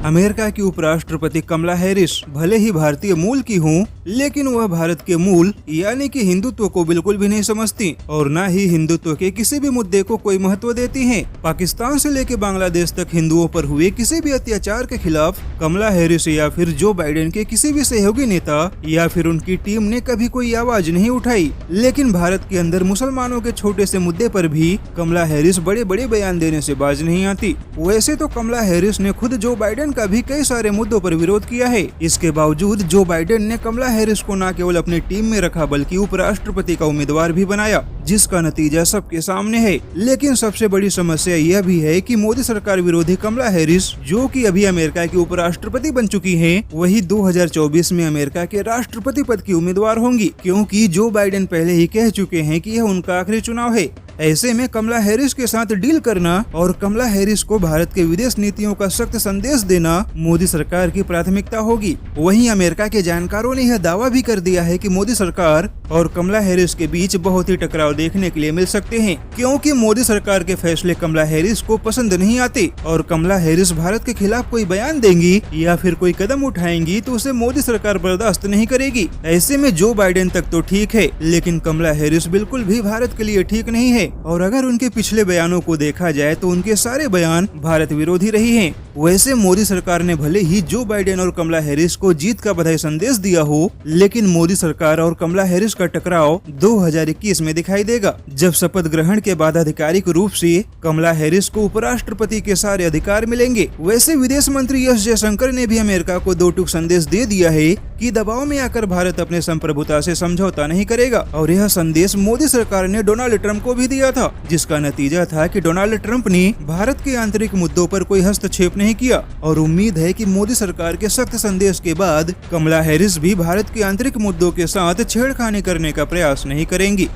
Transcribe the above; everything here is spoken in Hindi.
अमेरिका की उपराष्ट्रपति कमला हैरिस भले ही भारतीय मूल की हों, लेकिन वह भारत के मूल यानी कि हिंदुत्व को बिल्कुल भी नहीं समझती और न ही हिंदुत्व के किसी भी मुद्दे को कोई महत्व देती हैं। पाकिस्तान से लेकर बांग्लादेश तक हिंदुओं पर हुए किसी भी अत्याचार के खिलाफ कमला हैरिस या फिर जो बाइडेन के किसी भी सहयोगी नेता या फिर उनकी टीम ने कभी कोई आवाज नहीं उठाई। लेकिन भारत के अंदर मुसलमानों के छोटे से मुद्दे पर भी कमला हैरिस बड़े बड़े बयान देने से बाज नहीं आती। वैसे तो कमला हैरिस ने खुद जो बाइडेन का भी कई सारे मुद्दों पर विरोध किया है। इसके बावजूद जो बाइडेन ने कमला हैरिस को न केवल अपनी टीम में रखा बल्कि उपराष्ट्रपति का उम्मीदवार भी बनाया, जिसका नतीजा सबके सामने है। लेकिन सबसे बड़ी समस्या यह भी है कि मोदी सरकार विरोधी कमला हैरिस, जो कि अभी अमेरिका की उपराष्ट्रपति बन चुकी हैं, वही 2024 में अमेरिका के राष्ट्रपति पद की उम्मीदवार होंगी, क्योंकि जो बाइडेन पहले ही कह चुके हैं कि यह उनका आखिरी चुनाव है। ऐसे में कमला हैरिस के साथ डील करना और कमला हैरिस को भारत के विदेश नीतियों का सख्त संदेश देना मोदी सरकार की प्राथमिकता होगी। वहीं अमेरिका के जानकारों ने यह दावा भी कर दिया है कि मोदी सरकार और कमला हैरिस के बीच बहुत ही टकराव देखने के लिए मिल सकते हैं, क्योंकि मोदी सरकार के फैसले कमला हैरिस को पसंद नहीं आते और कमला हैरिस भारत के खिलाफ कोई बयान देंगी या फिर कोई कदम उठाएंगी तो उसे मोदी सरकार बर्दाश्त नहीं करेगी। ऐसे में जो बाइडेन तक तो ठीक है, लेकिन कमला हैरिस बिल्कुल भी भारत के लिए ठीक नहीं है और अगर उनके पिछले बयानों को देखा जाए तो उनके सारे बयान भारत विरोधी रही हैं। वैसे मोदी सरकार ने भले ही जो बाइडेन और कमला हैरिस को जीत का बधाई संदेश दिया हो, लेकिन मोदी सरकार और कमला हैरिस का टकराव 2021 में दिखाई देगा, जब शपथ ग्रहण के बाद आधिकारिक रूप से कमला हैरिस को उपराष्ट्रपति के सारे अधिकार मिलेंगे। वैसे विदेश मंत्री एस जयशंकर ने भी अमेरिका को दो टूक संदेश दे दिया है कि दबाव में आकर भारत अपने संप्रभुता से समझौता नहीं करेगा, और यह संदेश मोदी सरकार ने डोनाल्ड ट्रंप को भी दिया था, जिसका नतीजा था कि डोनाल्ड ट्रंप ने भारत के आंतरिक मुद्दों पर कोई हस्तक्षेप नहीं किया। और उम्मीद है कि मोदी सरकार के सख्त संदेश के बाद कमला हैरिस भी भारत के आंतरिक मुद्दों के साथ छेड़खानी करने का प्रयास नहीं करेंगी।